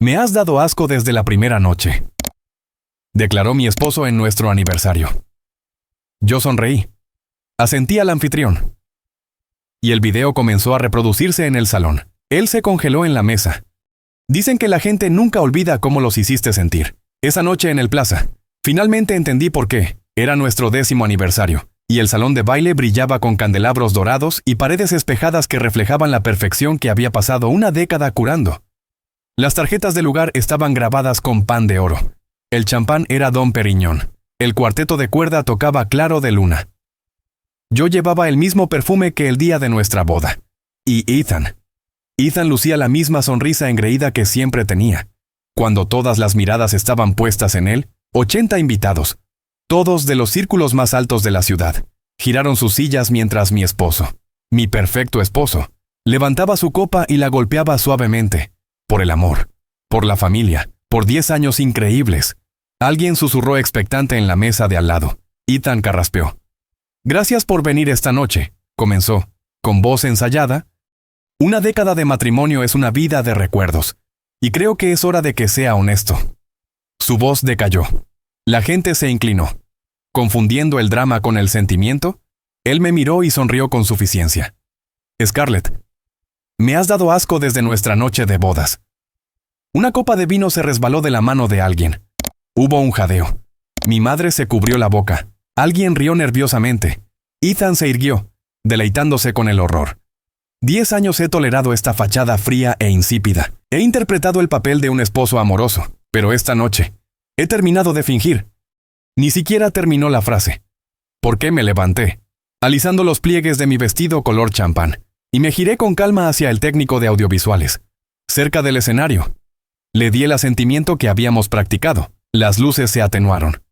Me has dado asco desde la primera noche, declaró mi esposo en nuestro aniversario. Yo sonreí. Asentí al anfitrión. Y el video comenzó a reproducirse en el salón. Él se congeló en la mesa. Dicen que la gente nunca olvida cómo los hiciste sentir. Esa noche en el plaza, finalmente entendí por qué. Era nuestro 10º aniversario, y el salón de baile brillaba con candelabros dorados y paredes espejadas que reflejaban la perfección que había pasado una década curando. Las tarjetas del lugar estaban grabadas con pan de oro. El champán era Dom Perignon. El cuarteto de cuerda tocaba Claro de Luna. Yo llevaba el mismo perfume que el día de nuestra boda. Y Ethan lucía la misma sonrisa engreída que siempre tenía. Cuando todas las miradas estaban puestas en él, 80 invitados, todos de los círculos más altos de la ciudad, giraron sus sillas mientras mi esposo, mi perfecto esposo, levantaba su copa y la golpeaba suavemente. Por el amor, por la familia, por 10 años increíbles. Alguien susurró expectante en la mesa de al lado. Ethan carraspeó. Gracias por venir esta noche, comenzó, con voz ensayada. Una década de matrimonio es una vida de recuerdos, y creo que es hora de que sea honesto. Su voz decayó. La gente se inclinó. Confundiendo el drama con el sentimiento, él me miró y sonrió con suficiencia. Scarlett, me has dado asco desde nuestra noche de bodas. Una copa de vino se resbaló de la mano de alguien. Hubo un jadeo. Mi madre se cubrió la boca. Alguien rió nerviosamente. Ethan se irguió, deleitándose con el horror. 10 años he tolerado esta fachada fría e insípida. He interpretado el papel de un esposo amoroso, pero esta noche he terminado de fingir. Ni siquiera terminó la frase. ¿Por qué me levanté, alisando los pliegues de mi vestido color champán, y me giré con calma hacia el técnico de audiovisuales, cerca del escenario? Le di el asentimiento que habíamos practicado. Las luces se atenuaron.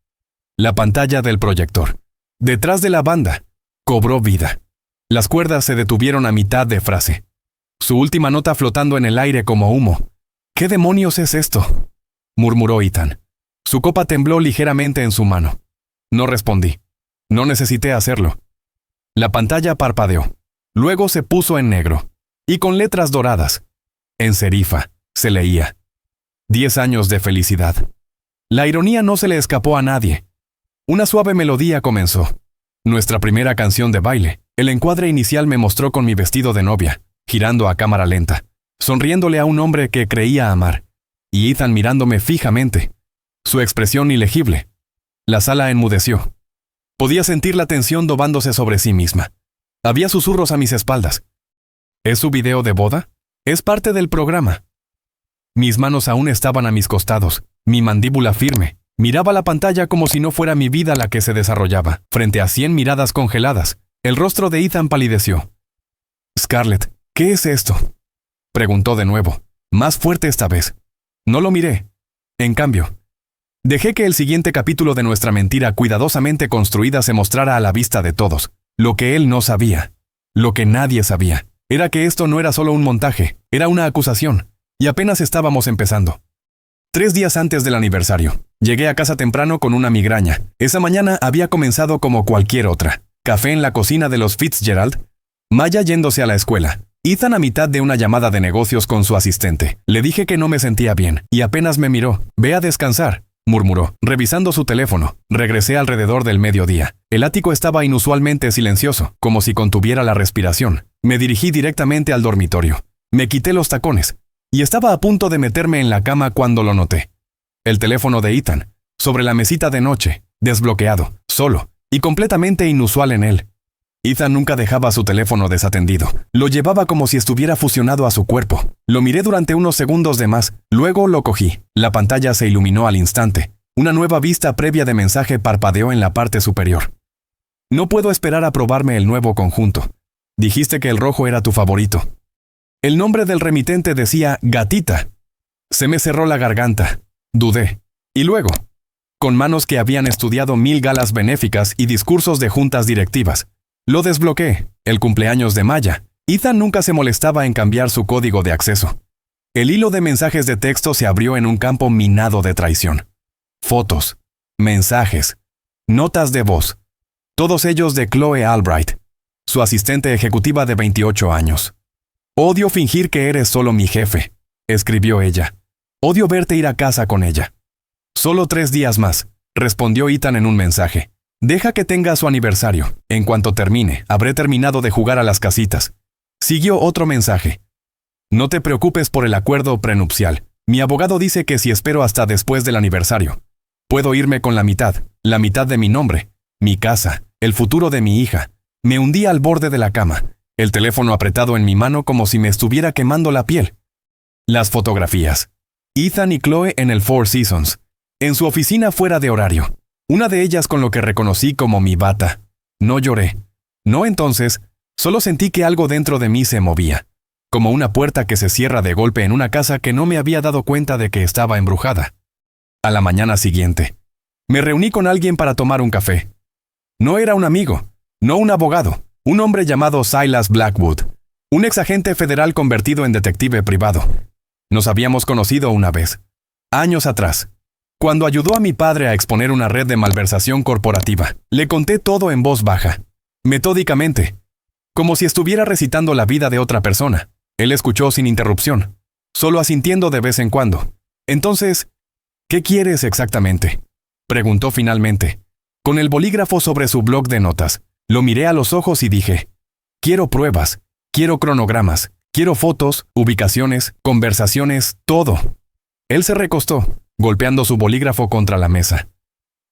La pantalla del proyector, detrás de la banda, cobró vida. Las cuerdas se detuvieron a mitad de frase. Su última nota flotando en el aire como humo. ¿Qué demonios es esto?, murmuró Ethan. Su copa tembló ligeramente en su mano. No respondí. No necesité hacerlo. La pantalla parpadeó. Luego se puso en negro. Y con letras doradas, en serifa, se leía: 10 años de felicidad. La ironía no se le escapó a nadie. Una suave melodía comenzó. Nuestra primera canción de baile. El encuadre inicial me mostró con mi vestido de novia, girando a cámara lenta, sonriéndole a un hombre que creía amar, y Ethan mirándome fijamente. Su expresión ilegible. La sala enmudeció. Podía sentir la tensión dobándose sobre sí misma. Había susurros a mis espaldas. ¿Es su video de boda? Es parte del programa. Mis manos aún estaban a mis costados, mi mandíbula firme. Miraba la pantalla como si no fuera mi vida la que se desarrollaba. Frente a 100 miradas congeladas, el rostro de Ethan palideció. Scarlett, ¿qué es esto?, preguntó de nuevo, más fuerte esta vez. No lo miré. En cambio, dejé que el siguiente capítulo de nuestra mentira cuidadosamente construida se mostrara a la vista de todos. Lo que él no sabía, lo que nadie sabía, era que esto no era solo un montaje, era una acusación, y apenas estábamos empezando. 3 días antes del aniversario, llegué a casa temprano con una migraña. Esa mañana había comenzado como cualquier otra. Café en la cocina de los Fitzgerald, Maya yéndose a la escuela, Ethan a mitad de una llamada de negocios con su asistente. Le dije que no me sentía bien, y apenas me miró. Ve a descansar, murmuró, revisando su teléfono. Regresé alrededor del mediodía. El ático estaba inusualmente silencioso, como si contuviera la respiración. Me dirigí directamente al dormitorio. Me quité los tacones, y estaba a punto de meterme en la cama cuando lo noté. El teléfono de Ethan, sobre la mesita de noche, desbloqueado, solo, y completamente inusual en él. Ethan nunca dejaba su teléfono desatendido. Lo llevaba como si estuviera fusionado a su cuerpo. Lo miré durante unos segundos de más, luego lo cogí. La pantalla se iluminó al instante. Una nueva vista previa de mensaje parpadeó en la parte superior. No puedo esperar a probarme el nuevo conjunto. Dijiste que el rojo era tu favorito. El nombre del remitente decía Gatita. Se me cerró la garganta. Dudé. Y luego, con manos que habían estudiado 1000 galas benéficas y discursos de juntas directivas, lo desbloqueé. El cumpleaños de Maya. Ethan nunca se molestaba en cambiar su código de acceso. El hilo de mensajes de texto se abrió en un campo minado de traición. Fotos, mensajes, notas de voz. Todos ellos de Chloe Albright, su asistente ejecutiva de 28 años. Odio fingir que eres solo mi jefe, escribió ella. Odio verte ir a casa con ella. Solo 3 días más, respondió Ethan en un mensaje. Deja que tenga su aniversario. En cuanto termine, habré terminado de jugar a las casitas. Siguió otro mensaje. No te preocupes por el acuerdo prenupcial. Mi abogado dice que si espero hasta después del aniversario, puedo irme con la mitad de mi nombre, mi casa, el futuro de mi hija. Me hundí al borde de la cama, el teléfono apretado en mi mano como si me estuviera quemando la piel. Las fotografías. Ethan y Chloe en el Four Seasons, en su oficina fuera de horario. Una de ellas con lo que reconocí como mi bata. No lloré. No entonces, solo sentí que algo dentro de mí se movía, como una puerta que se cierra de golpe en una casa que no me había dado cuenta de que estaba embrujada. A la mañana siguiente, me reuní con alguien para tomar un café. No era un amigo, no un abogado, un hombre llamado Silas Blackwood, un exagente federal convertido en detective privado. Nos habíamos conocido una vez, años atrás, cuando ayudó a mi padre a exponer una red de malversación corporativa. Le conté todo en voz baja, metódicamente, como si estuviera recitando la vida de otra persona. Él escuchó sin interrupción, solo asintiendo de vez en cuando. Entonces, ¿qué quieres exactamente?, preguntó finalmente. Con el bolígrafo sobre su bloc de notas, lo miré a los ojos y dije, quiero pruebas, quiero cronogramas, quiero fotos, ubicaciones, conversaciones, todo. Él se recostó, golpeando su bolígrafo contra la mesa.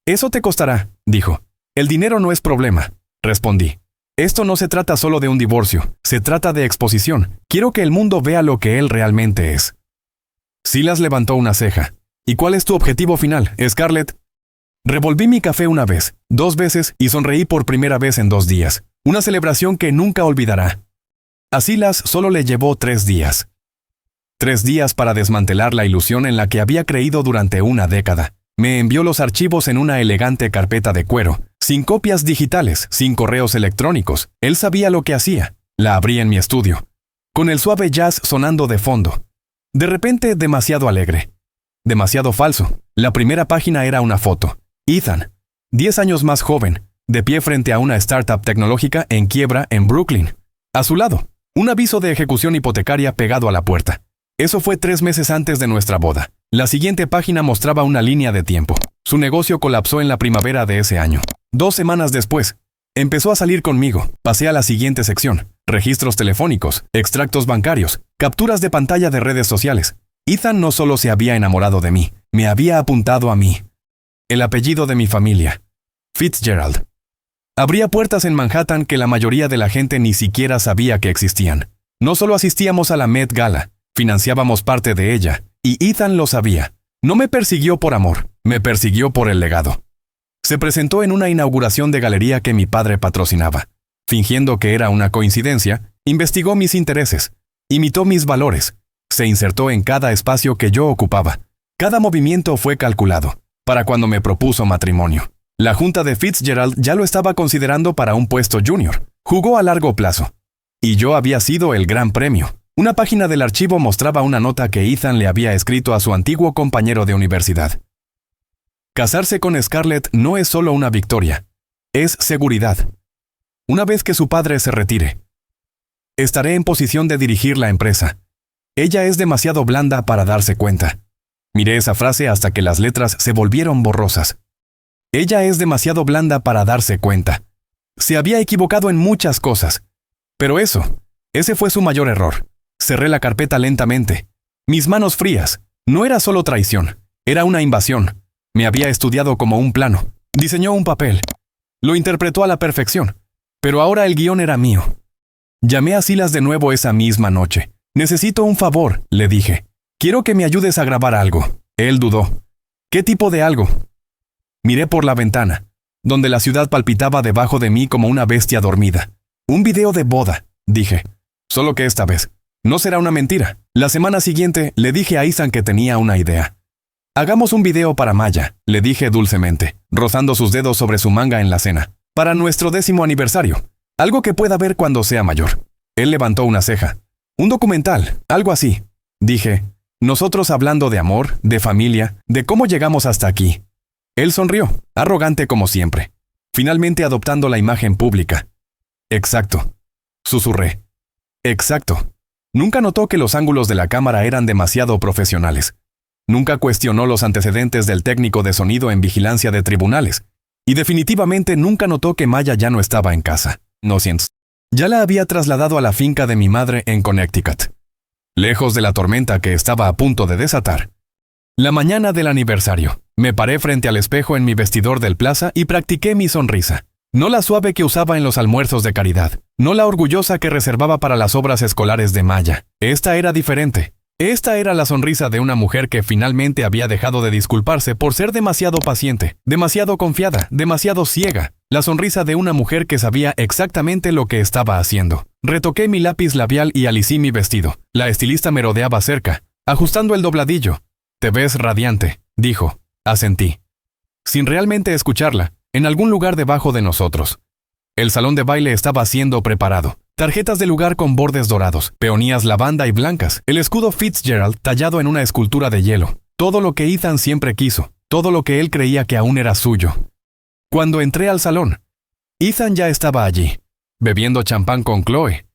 Eso te costará, dijo. El dinero no es problema, respondí. Esto no se trata solo de un divorcio, se trata de exposición. Quiero que el mundo vea lo que él realmente es. Silas levantó una ceja. ¿Y cuál es tu objetivo final, Scarlett? Revolví mi café una vez, 2 veces y sonreí por primera vez en 2 días. Una celebración que nunca olvidará. A Silas solo le llevó 3 días. 3 días para desmantelar la ilusión en la que había creído durante una década. Me envió los archivos en una elegante carpeta de cuero, sin copias digitales, sin correos electrónicos. Él sabía lo que hacía. La abrí en mi estudio, con el suave jazz sonando de fondo. De repente, demasiado alegre. Demasiado falso. La primera página era una foto. Ethan, 10 años más joven, de pie frente a una startup tecnológica en quiebra en Brooklyn. A su lado, un aviso de ejecución hipotecaria pegado a la puerta. Eso fue 3 meses antes de nuestra boda. La siguiente página mostraba una línea de tiempo. Su negocio colapsó en la primavera de ese año. 2 semanas después, empezó a salir conmigo. Pasé a la siguiente sección. Registros telefónicos, extractos bancarios, capturas de pantalla de redes sociales. Ethan no solo se había enamorado de mí, me había apuntado a mí. El apellido de mi familia, Fitzgerald. Abría puertas en Manhattan que la mayoría de la gente ni siquiera sabía que existían. No solo asistíamos a la Met Gala, financiábamos parte de ella, y Ethan lo sabía. No me persiguió por amor, me persiguió por el legado. Se presentó en una inauguración de galería que mi padre patrocinaba. Fingiendo que era una coincidencia, investigó mis intereses, imitó mis valores, se insertó en cada espacio que yo ocupaba. Cada movimiento fue calculado. Para cuando me propuso matrimonio, la junta de Fitzgerald ya lo estaba considerando para un puesto junior. Jugó a largo plazo. Y yo había sido el gran premio. Una página del archivo mostraba una nota que Ethan le había escrito a su antiguo compañero de universidad. Casarse con Scarlett no es solo una victoria, es seguridad. Una vez que su padre se retire, estaré en posición de dirigir la empresa. Ella es demasiado blanda para darse cuenta. Miré esa frase hasta que las letras se volvieron borrosas. Ella es demasiado blanda para darse cuenta. Se había equivocado en muchas cosas. Pero ese fue su mayor error. Cerré la carpeta lentamente. Mis manos frías. No era solo traición, era una invasión. Me había estudiado como un plano. Diseñó un papel. Lo interpretó a la perfección. Pero ahora el guión era mío. Llamé a Silas de nuevo esa misma noche. Necesito un favor, le dije. Quiero que me ayudes a grabar algo. Él dudó. ¿Qué tipo de algo? Miré por la ventana, donde la ciudad palpitaba debajo de mí como una bestia dormida. Un video de boda, dije. Solo que esta vez, no será una mentira. La semana siguiente, le dije a Ethan que tenía una idea. Hagamos un video para Maya, le dije dulcemente, rozando sus dedos sobre su manga en la cena. Para nuestro 10º aniversario. Algo que pueda ver cuando sea mayor. Él levantó una ceja. Un documental, algo así. Dije. Nosotros hablando de amor, de familia, de cómo llegamos hasta aquí. Él sonrió, arrogante como siempre, finalmente adoptando la imagen pública. Exacto, susurré. Exacto. Nunca notó que los ángulos de la cámara eran demasiado profesionales. Nunca cuestionó los antecedentes del técnico de sonido en vigilancia de tribunales. Y definitivamente nunca notó que Maya ya no estaba en casa. No siento. Ya la había trasladado a la finca de mi madre en Connecticut, lejos de la tormenta que estaba a punto de desatar. La mañana del aniversario, me paré frente al espejo en mi vestidor del plaza y practiqué mi sonrisa. No la suave que usaba en los almuerzos de caridad, no la orgullosa que reservaba para las obras escolares de Maya. Esta era diferente. Esta era la sonrisa de una mujer que finalmente había dejado de disculparse por ser demasiado paciente, demasiado confiada, demasiado ciega. La sonrisa de una mujer que sabía exactamente lo que estaba haciendo. Retoqué mi lápiz labial y alisí mi vestido. La estilista me rodeaba cerca, ajustando el dobladillo. «Te ves radiante», dijo. Asentí. Sin realmente escucharla, en algún lugar debajo de nosotros. El salón de baile estaba siendo preparado. Tarjetas de lugar con bordes dorados, peonías lavanda y blancas, el escudo Fitzgerald tallado en una escultura de hielo. Todo lo que Ethan siempre quiso, todo lo que él creía que aún era suyo. Cuando entré al salón, Ethan ya estaba allí, bebiendo champán con Chloe.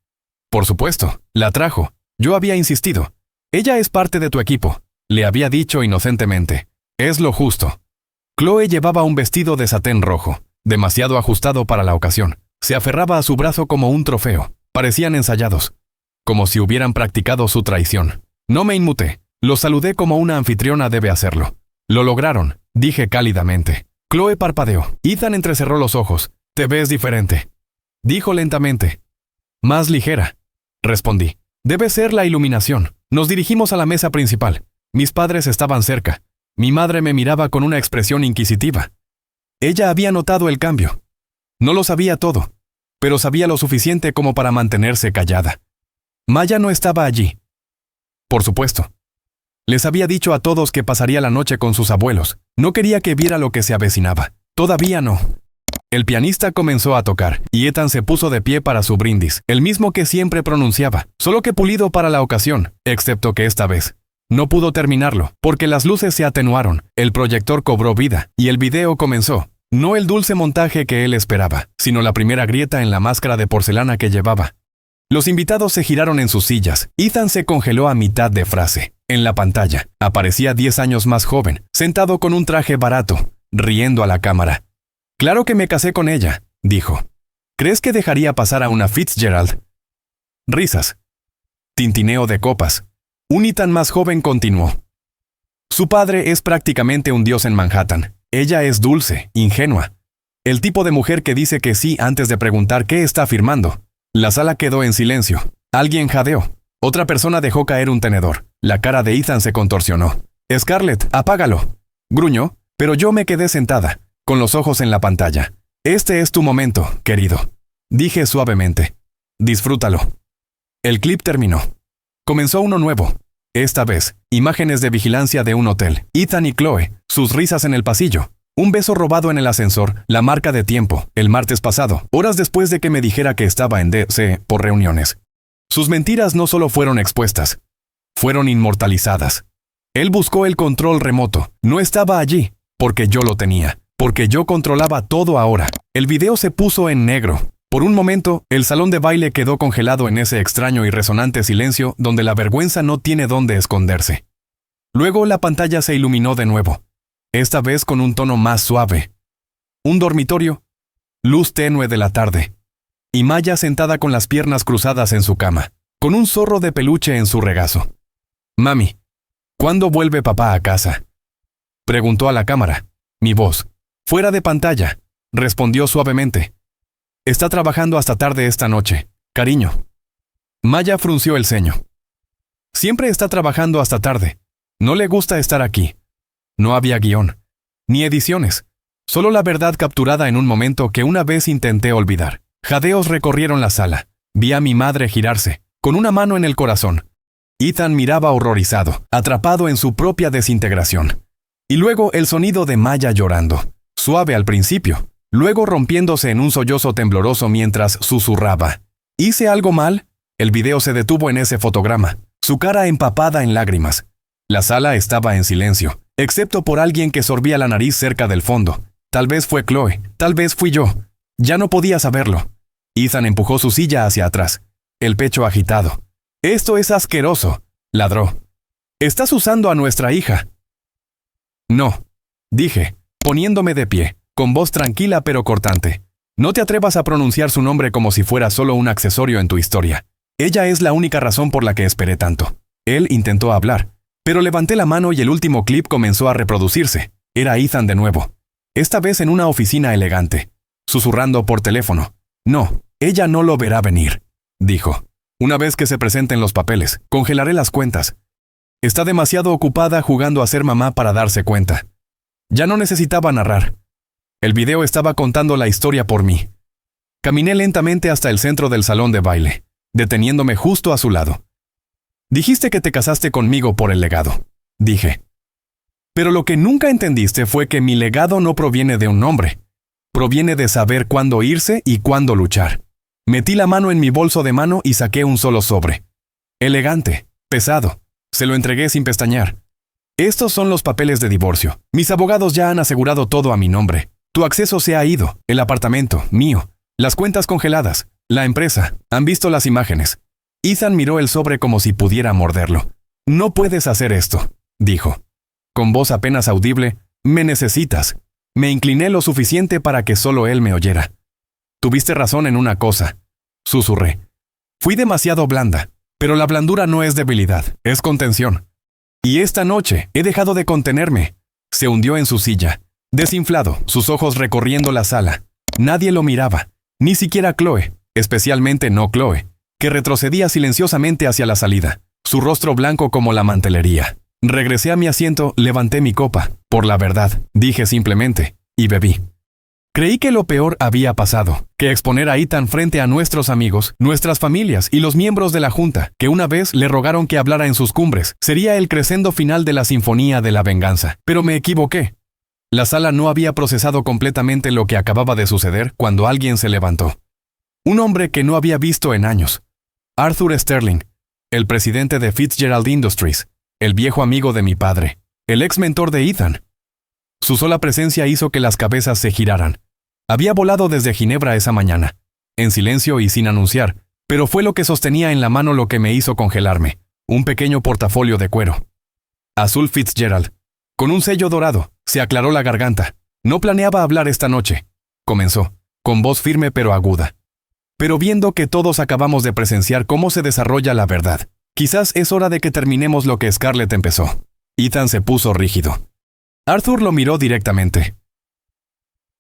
Por supuesto, la trajo. Yo había insistido. Ella es parte de tu equipo, le había dicho inocentemente. Es lo justo. Chloe llevaba un vestido de satén rojo, demasiado ajustado para la ocasión. Se aferraba a su brazo como un trofeo. Parecían ensayados, como si hubieran practicado su traición. No me inmuté. Los saludé como una anfitriona debe hacerlo. Lo lograron, dije cálidamente. Chloe parpadeó. Ethan entrecerró los ojos. Te ves diferente, dijo lentamente. Más ligera, respondí. Debe ser la iluminación. Nos dirigimos a la mesa principal. Mis padres estaban cerca. Mi madre me miraba con una expresión inquisitiva. Ella había notado el cambio. No lo sabía todo, pero sabía lo suficiente como para mantenerse callada. Maya no estaba allí. Por supuesto. Les había dicho a todos que pasaría la noche con sus abuelos. No quería que viera lo que se avecinaba. Todavía no. El pianista comenzó a tocar, y Ethan se puso de pie para su brindis, el mismo que siempre pronunciaba, solo que pulido para la ocasión, excepto que esta vez no pudo terminarlo, porque las luces se atenuaron, el proyector cobró vida, y el video comenzó. No el dulce montaje que él esperaba, sino la primera grieta en la máscara de porcelana que llevaba. Los invitados se giraron en sus sillas. Ethan se congeló a mitad de frase. En la pantalla, aparecía 10 años más joven, sentado con un traje barato, riendo a la cámara. «Claro que me casé con ella», dijo. «¿Crees que dejaría pasar a una Fitzgerald?» Risas. Tintineo de copas. Un Ethan más joven continuó. «Su padre es prácticamente un dios en Manhattan. Ella es dulce, ingenua. El tipo de mujer que dice que sí antes de preguntar qué está firmando». La sala quedó en silencio. Alguien jadeó. Otra persona dejó caer un tenedor. La cara de Ethan se contorsionó. «Scarlett, apágalo», gruñó, pero yo me quedé sentada, con los ojos en la pantalla. «Este es tu momento, querido», dije suavemente. «Disfrútalo». El clip terminó. Comenzó uno nuevo. Esta vez, imágenes de vigilancia de un hotel. Ethan y Chloe, sus risas en el pasillo. Un beso robado en el ascensor, la marca de tiempo, el martes pasado, horas después de que me dijera que estaba en DC por reuniones. Sus mentiras no solo fueron expuestas, fueron inmortalizadas. Él buscó el control remoto. No estaba allí, porque yo lo tenía, porque yo controlaba todo ahora. El video se puso en negro. Por un momento, el salón de baile quedó congelado en ese extraño y resonante silencio donde la vergüenza no tiene dónde esconderse. Luego la pantalla se iluminó de nuevo, esta vez con un tono más suave. Un dormitorio, luz tenue de la tarde, y Maya sentada con las piernas cruzadas en su cama, con un zorro de peluche en su regazo. «Mami, ¿cuándo vuelve papá a casa?», preguntó a la cámara. Mi voz, fuera de pantalla, respondió suavemente. «Está trabajando hasta tarde esta noche, cariño». Maya frunció el ceño. «Siempre está trabajando hasta tarde. No le gusta estar aquí». No había guión, ni ediciones, solo la verdad capturada en un momento que una vez intenté olvidar. Jadeos recorrieron la sala. Vi a mi madre girarse, con una mano en el corazón. Ethan miraba horrorizado, atrapado en su propia desintegración. Y luego el sonido de Maya llorando, suave al principio, luego rompiéndose en un sollozo tembloroso mientras susurraba. ¿Hice algo mal? El video se detuvo en ese fotograma, su cara empapada en lágrimas. La sala estaba en silencio, excepto por alguien que sorbía la nariz cerca del fondo. Tal vez fue Chloe, tal vez fui yo. Ya no podía saberlo. Ethan empujó su silla hacia atrás, el pecho agitado. «Esto es asqueroso», ladró. «Estás usando a nuestra hija». No, dije, poniéndome de pie, con voz tranquila pero cortante. No te atrevas a pronunciar su nombre como si fuera solo un accesorio en tu historia. Ella es la única razón por la que esperé tanto. Él intentó hablar, pero levanté la mano y el último clip comenzó a reproducirse. Era Ethan de nuevo. Esta vez en una oficina elegante, susurrando por teléfono. No, ella no lo verá venir, dijo. Una vez que se presenten los papeles, congelaré las cuentas. Está demasiado ocupada jugando a ser mamá para darse cuenta. Ya no necesitaba narrar. El video estaba contando la historia por mí. Caminé lentamente hasta el centro del salón de baile, deteniéndome justo a su lado. Dijiste que te casaste conmigo por el legado, dije. Pero lo que nunca entendiste fue que mi legado no proviene de un nombre. Proviene de saber cuándo irse y cuándo luchar. Metí la mano en mi bolso de mano y saqué un solo sobre. Elegante, pesado. Se lo entregué sin pestañear. Estos son los papeles de divorcio. Mis abogados ya han asegurado todo a mi nombre. Tu acceso se ha ido, el apartamento, mío, las cuentas congeladas, la empresa. Han visto las imágenes. Ethan miró el sobre como si pudiera morderlo. No puedes hacer esto, dijo. Con voz apenas audible, me necesitas. Me incliné lo suficiente para que solo él me oyera. Tuviste razón en una cosa, susurré. Fui demasiado blanda, pero la blandura no es debilidad, es contención. Y esta noche he dejado de contenerme. Se hundió en su silla, desinflado, sus ojos recorriendo la sala. Nadie lo miraba, ni siquiera Chloe, especialmente no Chloe, que retrocedía silenciosamente hacia la salida, su rostro blanco como la mantelería. Regresé a mi asiento, levanté mi copa. Por la verdad, dije simplemente, y bebí. Creí que lo peor había pasado, que exponer a Ethan frente a nuestros amigos, nuestras familias y los miembros de la junta, que una vez le rogaron que hablara en sus cumbres, sería el crescendo final de la sinfonía de la venganza. Pero me equivoqué. La sala no había procesado completamente lo que acababa de suceder cuando alguien se levantó. Un hombre que no había visto en años. Arthur Sterling, el presidente de Fitzgerald Industries, el viejo amigo de mi padre, el ex mentor de Ethan. Su sola presencia hizo que las cabezas se giraran. Había volado desde Ginebra esa mañana, en silencio y sin anunciar, pero fue lo que sostenía en la mano lo que me hizo congelarme, un pequeño portafolio de cuero. Azul Fitzgerald, con un sello dorado, se aclaró la garganta. No planeaba hablar esta noche, comenzó, con voz firme pero aguda. Pero viendo que todos acabamos de presenciar cómo se desarrolla la verdad, quizás es hora de que terminemos lo que Scarlett empezó. Ethan se puso rígido. Arthur lo miró directamente.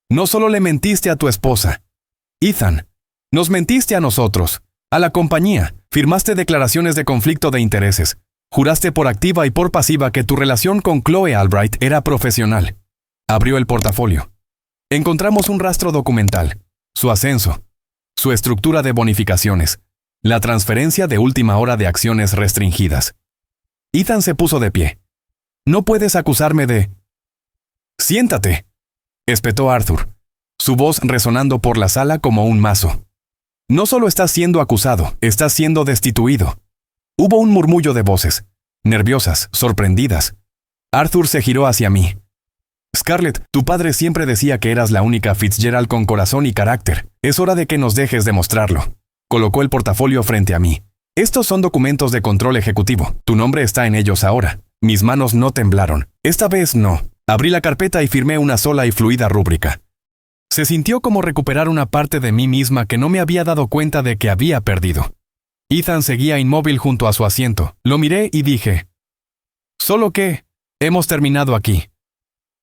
No solo le mentiste a tu esposa, Ethan, nos mentiste a nosotros, a la compañía, firmaste declaraciones de conflicto de intereses, juraste por activa y por pasiva que tu relación con Chloe Albright era profesional. Abrió el portafolio. Encontramos un rastro documental, su ascenso, su estructura de bonificaciones, la transferencia de última hora de acciones restringidas. Ethan se puso de pie. No puedes acusarme de... «Siéntate», espetó Arthur, su voz resonando por la sala como un mazo. «No solo estás siendo acusado, estás siendo destituido». Hubo un murmullo de voces, nerviosas, sorprendidas. Arthur se giró hacia mí. «Scarlett, tu padre siempre decía que eras la única Fitzgerald con corazón y carácter. Es hora de que nos dejes demostrarlo». Colocó el portafolio frente a mí. «Estos son documentos de control ejecutivo. Tu nombre está en ellos ahora». Mis manos no temblaron. Esta vez no. Abrí la carpeta y firmé una sola y fluida rúbrica. Se sintió como recuperar una parte de mí misma que no me había dado cuenta de que había perdido. Ethan seguía inmóvil junto a su asiento. Lo miré y dije, «Solo que hemos terminado aquí».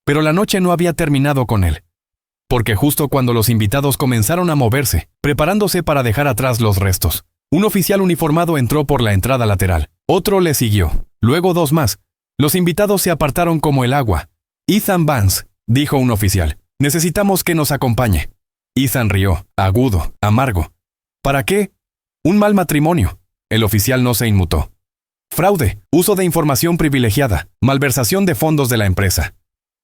Pero la noche no había terminado con él. Porque justo cuando los invitados comenzaron a moverse, preparándose para dejar atrás los restos, un oficial uniformado entró por la entrada lateral. Otro le siguió. Luego dos más. Los invitados se apartaron como el agua. «Ethan Vance», dijo un oficial, «necesitamos que nos acompañe». Ethan rió, agudo, amargo. «¿Para qué?» «Un mal matrimonio». El oficial no se inmutó. «Fraude, uso de información privilegiada, malversación de fondos de la empresa».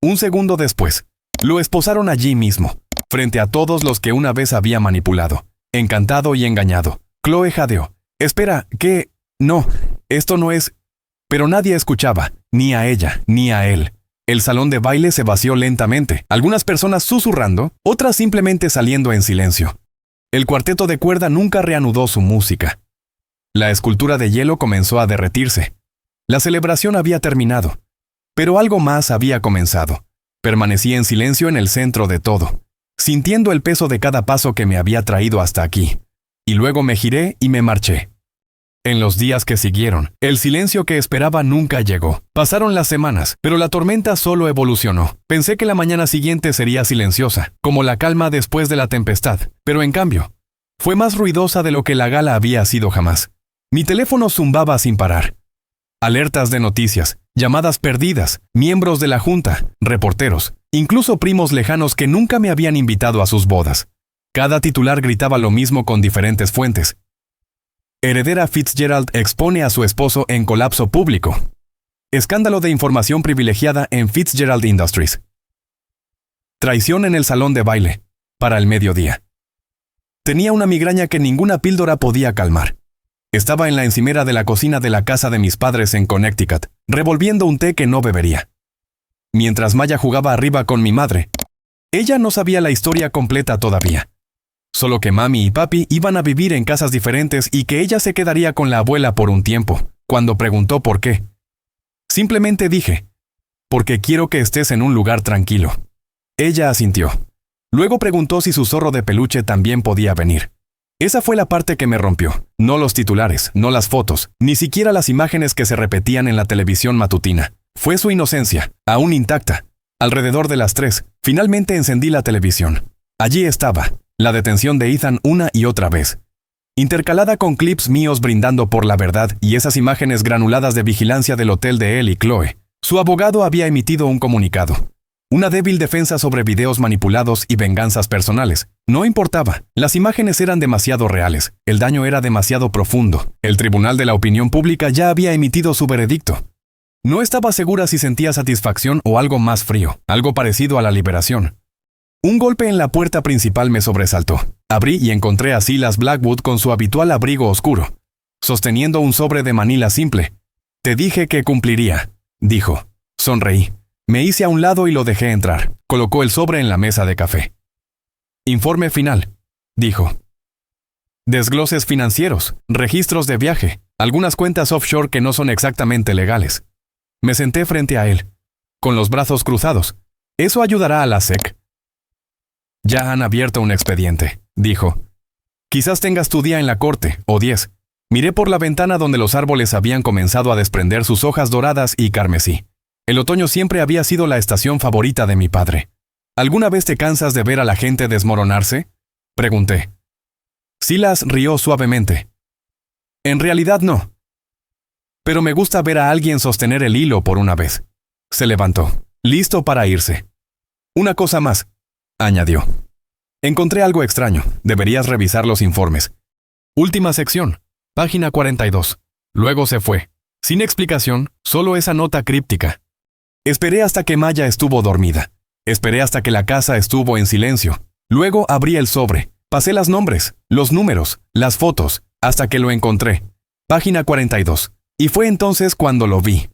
Un segundo después, lo esposaron allí mismo, frente a todos los que una vez había manipulado, encantado y engañado. Chloe jadeó. «Espera, ¿qué? No, esto no es...». Pero nadie escuchaba, ni a ella, ni a él. El salón de baile se vació lentamente, algunas personas susurrando, otras simplemente saliendo en silencio. El cuarteto de cuerda nunca reanudó su música. La escultura de hielo comenzó a derretirse. La celebración había terminado. Pero algo más había comenzado. Permanecí en silencio en el centro de todo, sintiendo el peso de cada paso que me había traído hasta aquí. Y luego me giré y me marché. En los días que siguieron, el silencio que esperaba nunca llegó. Pasaron las semanas, pero la tormenta solo evolucionó. Pensé que la mañana siguiente sería silenciosa, como la calma después de la tempestad, pero en cambio, fue más ruidosa de lo que la gala había sido jamás. Mi teléfono zumbaba sin parar. Alertas de noticias, llamadas perdidas, miembros de la junta, reporteros, incluso primos lejanos que nunca me habían invitado a sus bodas. Cada titular gritaba lo mismo con diferentes fuentes. Heredera Fitzgerald expone a su esposo en colapso público. Escándalo de información privilegiada en Fitzgerald Industries. Traición en el salón de baile, para el mediodía. Tenía una migraña que ninguna píldora podía calmar. Estaba en la encimera de la cocina de la casa de mis padres en Connecticut, revolviendo un té que no bebería. Mientras Maya jugaba arriba con mi madre, ella no sabía la historia completa todavía. Solo que mami y papi iban a vivir en casas diferentes y que ella se quedaría con la abuela por un tiempo. Cuando preguntó por qué, simplemente dije, porque quiero que estés en un lugar tranquilo. Ella asintió. Luego preguntó si su zorro de peluche también podía venir. Esa fue la parte que me rompió. No los titulares, no las fotos, ni siquiera las imágenes que se repetían en la televisión matutina. Fue su inocencia, aún intacta. Alrededor de las 3, finalmente encendí la televisión. Allí estaba, la detención de Ethan una y otra vez, intercalada con clips míos brindando por la verdad y esas imágenes granuladas de vigilancia del hotel de él y Chloe. Su abogado había emitido un comunicado. Una débil defensa sobre videos manipulados y venganzas personales. No importaba, las imágenes eran demasiado reales, el daño era demasiado profundo. El tribunal de la opinión pública ya había emitido su veredicto. No estaba segura si sentía satisfacción o algo más frío, algo parecido a la liberación. Un golpe en la puerta principal me sobresaltó. Abrí y encontré a Silas Blackwood con su habitual abrigo oscuro, sosteniendo un sobre de manila simple. «Te dije que cumpliría», dijo. Sonreí. Me hice a un lado y lo dejé entrar. Colocó el sobre en la mesa de café. «Informe final», dijo. «Desgloses financieros, registros de viaje, algunas cuentas offshore que no son exactamente legales». Me senté frente a él, con los brazos cruzados. «¿Eso ayudará a la SEC?» «Ya han abierto un expediente», dijo. «Quizás tengas tu día en la corte, o 10. Miré por la ventana donde los árboles habían comenzado a desprender sus hojas doradas y carmesí. El otoño siempre había sido la estación favorita de mi padre. ¿Alguna vez te cansas de ver a la gente desmoronarse?», pregunté. Silas rió suavemente. «En realidad no. Pero me gusta ver a alguien sostener el hilo por una vez». Se levantó, listo para irse. «Una cosa más», añadió. «Encontré algo extraño. Deberías revisar los informes. Última sección, página 42. Luego se fue. Sin explicación, solo esa nota críptica. Esperé hasta que Maya estuvo dormida. Esperé hasta que la casa estuvo en silencio. Luego abrí el sobre. Pasé los nombres, los números, las fotos, hasta que lo encontré. Página 42. Y fue entonces cuando lo vi.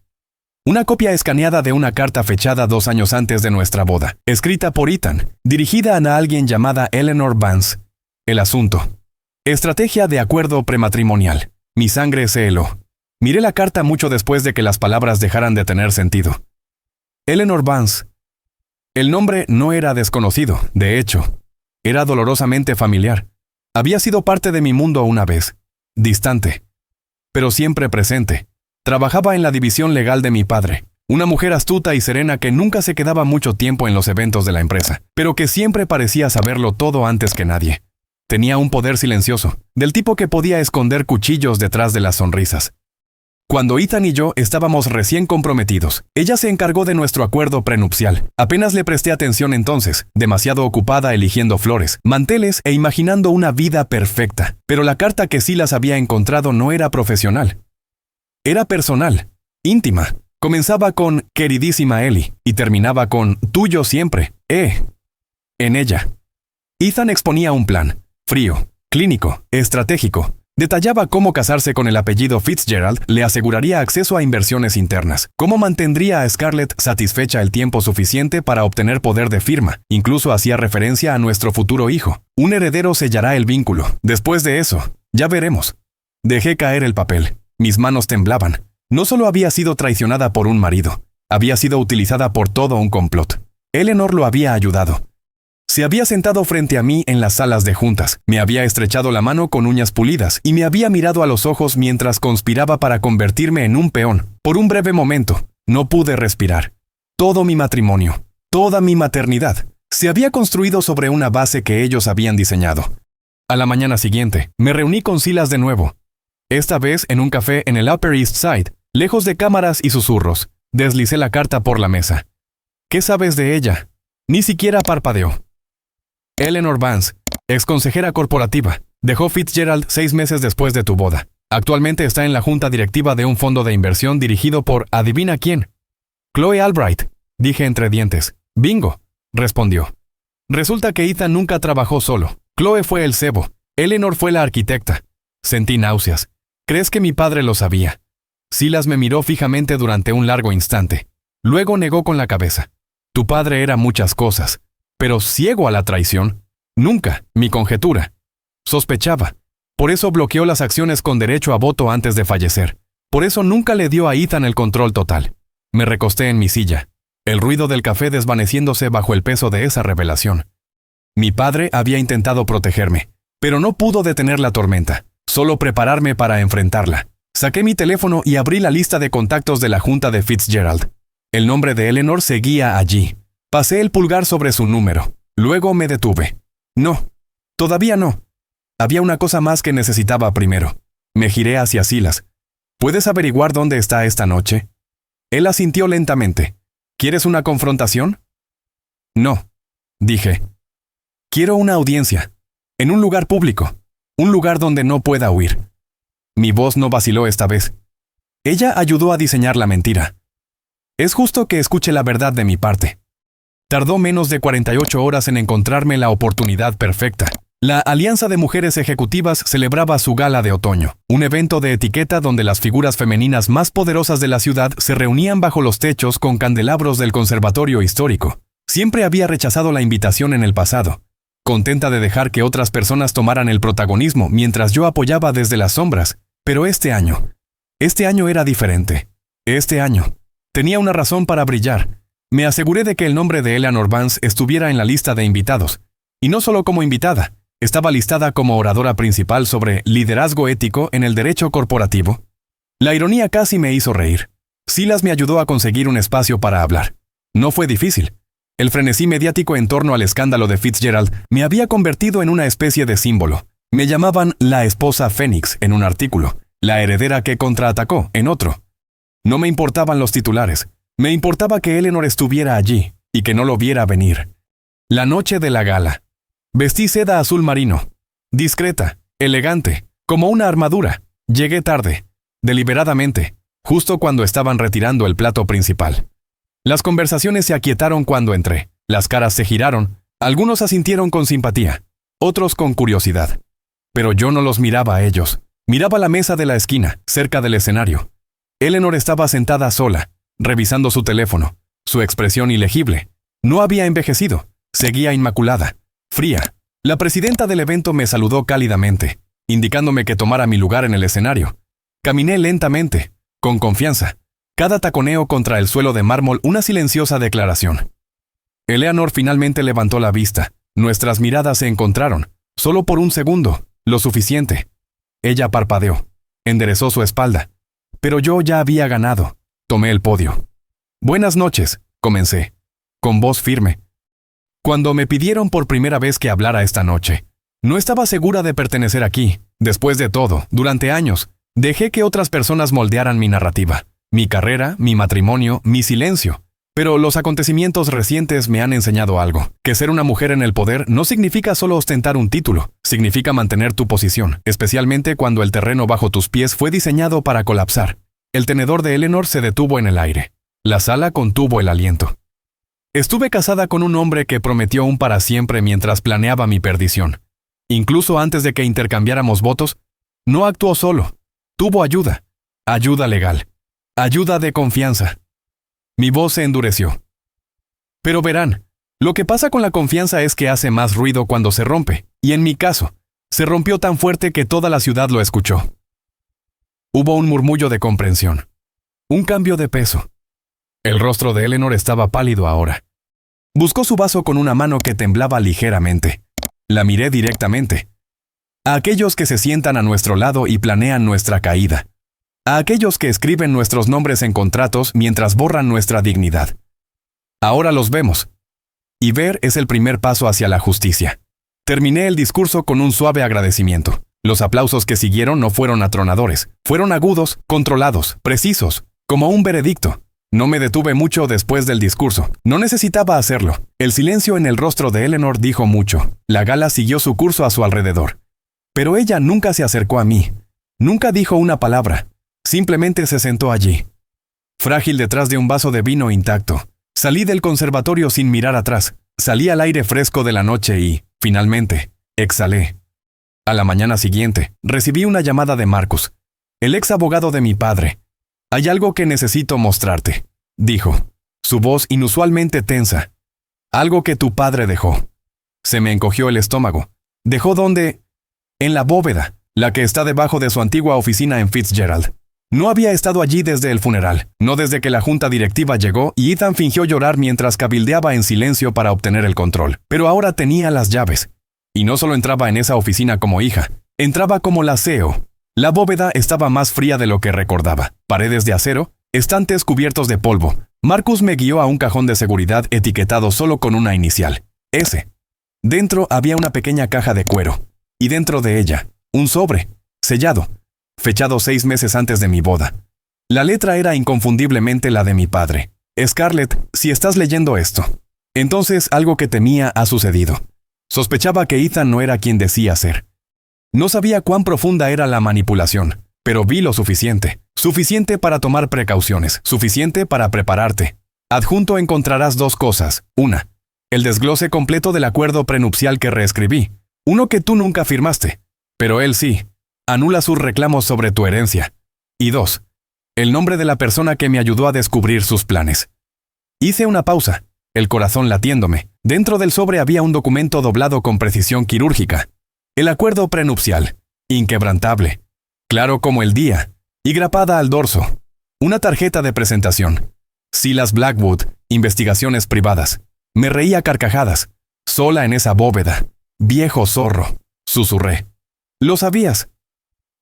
Una copia escaneada de una carta fechada 2 años antes de nuestra boda, escrita por Ethan, dirigida a alguien llamada Eleanor Vance. El asunto. Estrategia de acuerdo prematrimonial. Mi sangre se heló. Miré la carta mucho después de que las palabras dejaran de tener sentido. Eleanor Vance. El nombre no era desconocido, de hecho. Era dolorosamente familiar. Había sido parte de mi mundo una vez. Distante. Pero siempre presente. Trabajaba en la división legal de mi padre. Una mujer astuta y serena que nunca se quedaba mucho tiempo en los eventos de la empresa, pero que siempre parecía saberlo todo antes que nadie. Tenía un poder silencioso, del tipo que podía esconder cuchillos detrás de las sonrisas. Cuando Ethan y yo estábamos recién comprometidos, ella se encargó de nuestro acuerdo prenupcial. Apenas le presté atención entonces, demasiado ocupada eligiendo flores, manteles e imaginando una vida perfecta. Pero la carta que Silas había encontrado no era profesional. Era personal, íntima. Comenzaba con «Queridísima Ellie» y terminaba con «Tuyo siempre, En ella. Ethan exponía un plan, frío, clínico, estratégico. Detallaba cómo casarse con el apellido Fitzgerald le aseguraría acceso a inversiones internas, cómo mantendría a Scarlett satisfecha el tiempo suficiente para obtener poder de firma. Incluso hacía referencia a nuestro futuro hijo. Un heredero sellará el vínculo. Después de eso, ya veremos. Dejé caer el papel. Mis manos temblaban. No solo había sido traicionada por un marido, había sido utilizada por todo un complot. Eleanor lo había ayudado. Se había sentado frente a mí en las salas de juntas, me había estrechado la mano con uñas pulidas y me había mirado a los ojos mientras conspiraba para convertirme en un peón. Por un breve momento, no pude respirar. Todo mi matrimonio, toda mi maternidad, se había construido sobre una base que ellos habían diseñado. A la mañana siguiente, me reuní con Silas de nuevo. Esta vez en un café en el Upper East Side, lejos de cámaras y susurros. Deslicé la carta por la mesa. ¿Qué sabes de ella? Ni siquiera parpadeó. Eleanor Vance, exconsejera corporativa, dejó Fitzgerald 6 meses después de tu boda. Actualmente está en la junta directiva de un fondo de inversión dirigido por ¿adivina quién? Chloe Albright, dije entre dientes. Bingo, respondió. Resulta que Ethan nunca trabajó solo. Chloe fue el cebo. Eleanor fue la arquitecta. Sentí náuseas. ¿Crees que mi padre lo sabía? Silas me miró fijamente durante un largo instante. Luego negó con la cabeza. Tu padre era muchas cosas, pero ciego a la traición. Nunca, mi conjetura. Sospechaba. Por eso bloqueó las acciones con derecho a voto antes de fallecer. Por eso nunca le dio a Ethan el control total. Me recosté en mi silla, el ruido del café desvaneciéndose bajo el peso de esa revelación. Mi padre había intentado protegerme, pero no pudo detener la tormenta, solo prepararme para enfrentarla. Saqué mi teléfono y abrí la lista de contactos de la junta de Fitzgerald. El nombre de Eleanor seguía allí. Pasé el pulgar sobre su número. Luego me detuve. No, todavía no. Había una cosa más que necesitaba primero. Me giré hacia Silas. ¿Puedes averiguar dónde está esta noche? Él asintió lentamente. ¿Quieres una confrontación? No, dije. Quiero una audiencia. En un lugar público. Un lugar donde no pueda huir. Mi voz no vaciló esta vez. Ella ayudó a diseñar la mentira. Es justo que escuche la verdad de mi parte. Tardó menos de 48 horas en encontrarme la oportunidad perfecta. La Alianza de Mujeres Ejecutivas celebraba su gala de otoño, un evento de etiqueta donde las figuras femeninas más poderosas de la ciudad se reunían bajo los techos con candelabros del conservatorio histórico. Siempre había rechazado la invitación en el pasado, contenta de dejar que otras personas tomaran el protagonismo mientras yo apoyaba desde las sombras. Pero este año era diferente. Este año tenía una razón para brillar. Me aseguré de que el nombre de Eleanor Vance estuviera en la lista de invitados. Y no solo como invitada, estaba listada como oradora principal sobre liderazgo ético en el derecho corporativo. La ironía casi me hizo reír. Silas me ayudó a conseguir un espacio para hablar. No fue difícil. El frenesí mediático en torno al escándalo de Fitzgerald me había convertido en una especie de símbolo. Me llamaban la esposa Fénix en un artículo, la heredera que contraatacó en otro. No me importaban los titulares. Me importaba que Eleanor estuviera allí y que no lo viera venir. La noche de la gala. Vestí seda azul marino. Discreta, elegante, como una armadura. Llegué tarde, deliberadamente, justo cuando estaban retirando el plato principal. Las conversaciones se aquietaron cuando entré. Las caras se giraron. Algunos asintieron con simpatía, otros con curiosidad. Pero yo no los miraba a ellos. Miraba la mesa de la esquina, cerca del escenario. Eleanor estaba sentada sola, revisando su teléfono. Su expresión ilegible. No había envejecido. Seguía inmaculada, fría. La presidenta del evento me saludó cálidamente, indicándome que tomara mi lugar en el escenario. Caminé lentamente, con confianza. Cada taconeo contra el suelo de mármol una silenciosa declaración. Eleanor finalmente levantó la vista. Nuestras miradas se encontraron, solo por un segundo, lo suficiente. Ella parpadeó, enderezó su espalda. Pero yo ya había ganado. Tomé el podio. Buenas noches, comencé, con voz firme. Cuando me pidieron por primera vez que hablara esta noche, no estaba segura de pertenecer aquí. Después de todo, durante años, dejé que otras personas moldearan mi narrativa, mi carrera, mi matrimonio, mi silencio. Pero los acontecimientos recientes me han enseñado algo, que ser una mujer en el poder no significa solo ostentar un título, significa mantener tu posición, especialmente cuando el terreno bajo tus pies fue diseñado para colapsar. El tenedor de Eleanor se detuvo en el aire. La sala contuvo el aliento. Estuve casada con un hombre que prometió un para siempre mientras planeaba mi perdición. Incluso antes de que intercambiáramos votos, no actuó solo. Tuvo ayuda. Ayuda legal. Ayuda de confianza. Mi voz se endureció. Pero verán, lo que pasa con la confianza es que hace más ruido cuando se rompe, y en mi caso, se rompió tan fuerte que toda la ciudad lo escuchó. Hubo un murmullo de comprensión. Un cambio de peso. El rostro de Eleanor estaba pálido ahora. Buscó su vaso con una mano que temblaba ligeramente. La miré directamente. A aquellos que se sientan a nuestro lado y planean nuestra caída. A aquellos que escriben nuestros nombres en contratos mientras borran nuestra dignidad. Ahora los vemos. Y ver es el primer paso hacia la justicia. Terminé el discurso con un suave agradecimiento. Los aplausos que siguieron no fueron atronadores. Fueron agudos, controlados, precisos, como un veredicto. No me detuve mucho después del discurso. No necesitaba hacerlo. El silencio en el rostro de Eleanor dijo mucho. La gala siguió su curso a su alrededor. Pero ella nunca se acercó a mí. Nunca dijo una palabra. Simplemente se sentó allí. Frágil detrás de un vaso de vino intacto. Salí del conservatorio sin mirar atrás. Salí al aire fresco de la noche y, finalmente, exhalé. A la mañana siguiente, recibí una llamada de Marcus, el ex abogado de mi padre. «Hay algo que necesito mostrarte», dijo, su voz inusualmente tensa. «Algo que tu padre dejó». Se me encogió el estómago. «¿Dejó dónde?» «En la bóveda, la que está debajo de su antigua oficina en Fitzgerald». No había estado allí desde el funeral, no desde que la junta directiva llegó y Ethan fingió llorar mientras cabildeaba en silencio para obtener el control. Pero ahora tenía las llaves. Y no solo entraba en esa oficina como hija, entraba como la CEO. La bóveda estaba más fría de lo que recordaba. Paredes de acero, estantes cubiertos de polvo. Marcus me guió a un cajón de seguridad etiquetado solo con una inicial, S. Dentro había una pequeña caja de cuero. Y dentro de ella, un sobre, sellado, fechado 6 meses antes de mi boda. La letra era inconfundiblemente la de mi padre. Scarlett, si estás leyendo esto. Entonces algo que temía ha sucedido. Sospechaba que Ethan no era quien decía ser. No sabía cuán profunda era la manipulación, pero vi lo suficiente. Suficiente para tomar precauciones, suficiente para prepararte. Adjunto encontrarás 2 cosas. Una, el desglose completo del acuerdo prenupcial que reescribí. Uno que tú nunca firmaste, pero él sí. Anula sus reclamos sobre tu herencia. Y 2, el nombre de la persona que me ayudó a descubrir sus planes. Hice una pausa, el corazón latiéndome. Dentro del sobre había un documento doblado con precisión quirúrgica. El acuerdo prenupcial, inquebrantable, claro como el día, y grapada al dorso. Una tarjeta de presentación. Silas Blackwood, investigaciones privadas. Me reí a carcajadas, sola en esa bóveda. Viejo zorro, susurré. ¿Lo sabías?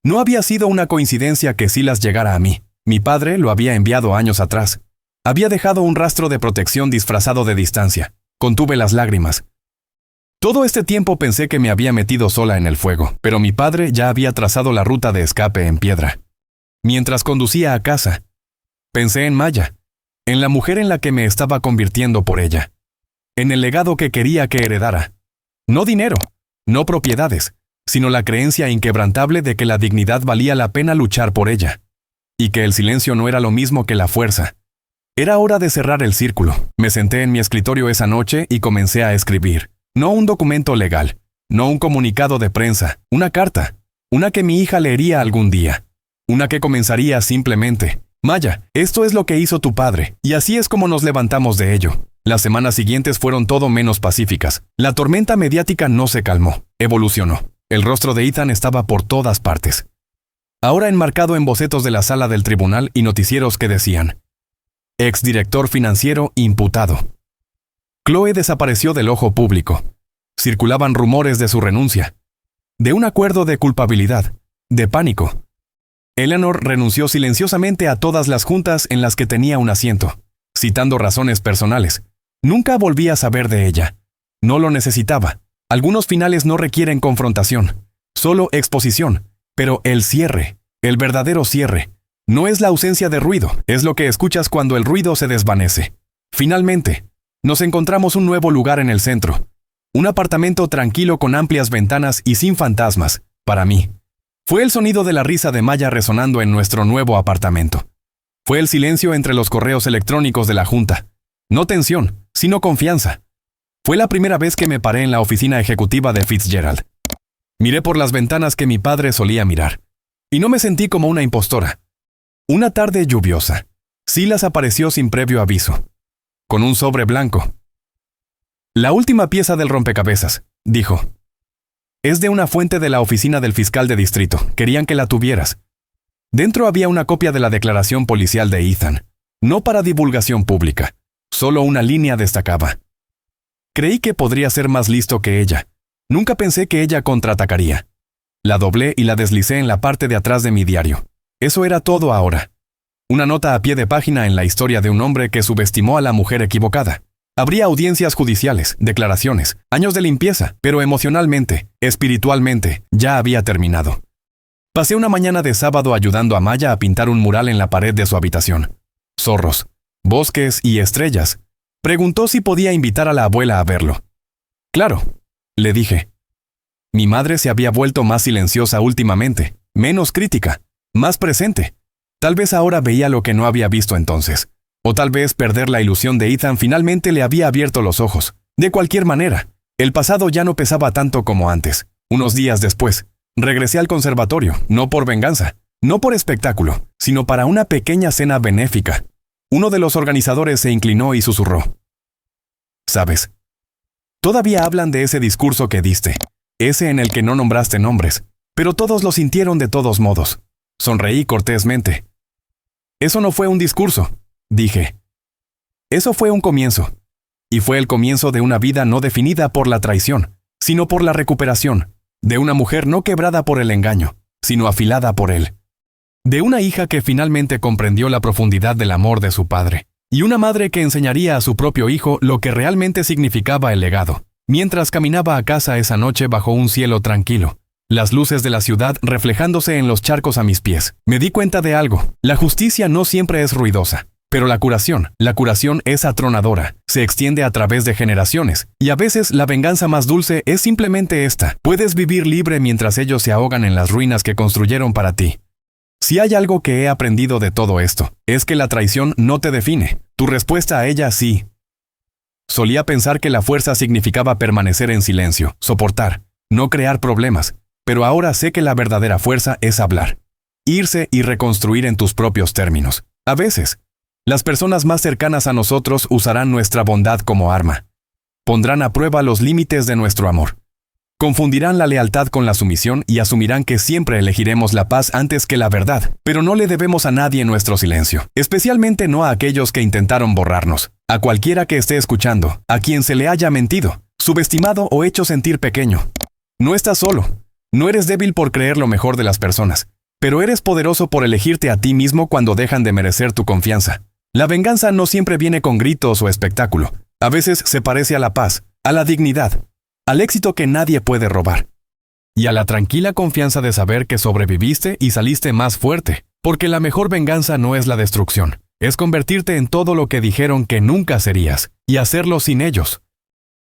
No había sido una coincidencia que Silas llegara a mí. Mi padre lo había enviado años atrás. Había dejado un rastro de protección disfrazado de distancia. Contuve las lágrimas. Todo este tiempo pensé que me había metido sola en el fuego, pero mi padre ya había trazado la ruta de escape en piedra. Mientras conducía a casa, pensé en Maya, en la mujer en la que me estaba convirtiendo por ella, en el legado que quería que heredara. No dinero, no propiedades, sino la creencia inquebrantable de que la dignidad valía la pena luchar por ella, y que el silencio no era lo mismo que la fuerza. Era hora de cerrar el círculo. Me senté en mi escritorio esa noche y comencé a escribir. No un documento legal, no un comunicado de prensa, una carta, una que mi hija leería algún día, una que comenzaría simplemente: Maya, esto es lo que hizo tu padre, y así es como nos levantamos de ello. Las semanas siguientes fueron todo menos pacíficas. La tormenta mediática no se calmó, evolucionó. El rostro de Ethan estaba por todas partes. Ahora enmarcado en bocetos de la sala del tribunal y noticieros que decían: exdirector financiero imputado. Chloe desapareció del ojo público. Circulaban rumores de su renuncia, de un acuerdo de culpabilidad, de pánico. Eleanor renunció silenciosamente a todas las juntas en las que tenía un asiento, citando razones personales. Nunca volví a saber de ella. No lo necesitaba. Algunos finales no requieren confrontación, solo exposición. Pero el cierre, el verdadero cierre, no es la ausencia de ruido, es lo que escuchas cuando el ruido se desvanece. Finalmente, nos encontramos un nuevo lugar en el centro. Un apartamento tranquilo con amplias ventanas y sin fantasmas, para mí. Fue el sonido de la risa de Maya resonando en nuestro nuevo apartamento. Fue el silencio entre los correos electrónicos de la junta. No tensión, sino confianza. Fue la primera vez que me paré en la oficina ejecutiva de Fitzgerald. Miré por las ventanas que mi padre solía mirar. Y no me sentí como una impostora. Una tarde lluviosa, Silas apareció sin previo aviso, con un sobre blanco. La última pieza del rompecabezas, dijo. Es de una fuente de la oficina del fiscal de distrito. Querían que la tuvieras. Dentro había una copia de la declaración policial de Ethan. No para divulgación pública. Solo una línea destacaba. Creí que podría ser más listo que ella. Nunca pensé que ella contraatacaría. La doblé y la deslicé en la parte de atrás de mi diario. Eso era todo ahora. Una nota a pie de página en la historia de un hombre que subestimó a la mujer equivocada. Habría audiencias judiciales, declaraciones, años de limpieza, pero emocionalmente, espiritualmente, ya había terminado. Pasé una mañana de sábado ayudando a Maya a pintar un mural en la pared de su habitación. Zorros, bosques y estrellas. Preguntó si podía invitar a la abuela a verlo. Claro, le dije. Mi madre se había vuelto más silenciosa últimamente, menos crítica, más presente. Tal vez ahora veía lo que no había visto entonces. O tal vez perder la ilusión de Ethan finalmente le había abierto los ojos. De cualquier manera, el pasado ya no pesaba tanto como antes. Unos días después, regresé al conservatorio, no por venganza, no por espectáculo, sino para una pequeña cena benéfica. Uno de los organizadores se inclinó y susurró. ¿Sabes? Todavía hablan de ese discurso que diste, ese en el que no nombraste nombres, pero todos lo sintieron de todos modos. Sonreí cortésmente. Eso no fue un discurso, dije. Eso fue un comienzo. Y fue el comienzo de una vida no definida por la traición, sino por la recuperación, de una mujer no quebrada por el engaño, sino afilada por él. De una hija que finalmente comprendió la profundidad del amor de su padre, y una madre que enseñaría a su propio hijo lo que realmente significaba el legado, mientras caminaba a casa esa noche bajo un cielo tranquilo, las luces de la ciudad reflejándose en los charcos a mis pies. Me di cuenta de algo. La justicia no siempre es ruidosa, pero la curación es atronadora, se extiende a través de generaciones, y a veces la venganza más dulce es simplemente esta. Puedes vivir libre mientras ellos se ahogan en las ruinas que construyeron para ti. Si hay algo que he aprendido de todo esto, es que la traición no te define. Tu respuesta a ella sí. Solía pensar que la fuerza significaba permanecer en silencio, soportar, no crear problemas. Pero ahora sé que la verdadera fuerza es hablar. Irse y reconstruir en tus propios términos. A veces, las personas más cercanas a nosotros usarán nuestra bondad como arma. Pondrán a prueba los límites de nuestro amor. Confundirán la lealtad con la sumisión y asumirán que siempre elegiremos la paz antes que la verdad, pero no le debemos a nadie nuestro silencio, especialmente no a aquellos que intentaron borrarnos, a cualquiera que esté escuchando, a quien se le haya mentido, subestimado o hecho sentir pequeño. No estás solo. No eres débil por creer lo mejor de las personas, pero eres poderoso por elegirte a ti mismo cuando dejan de merecer tu confianza. La venganza no siempre viene con gritos o espectáculo. A veces se parece a la paz, a la dignidad, al éxito que nadie puede robar. Y a la tranquila confianza de saber que sobreviviste y saliste más fuerte, porque la mejor venganza no es la destrucción, es convertirte en todo lo que dijeron que nunca serías, y hacerlo sin ellos.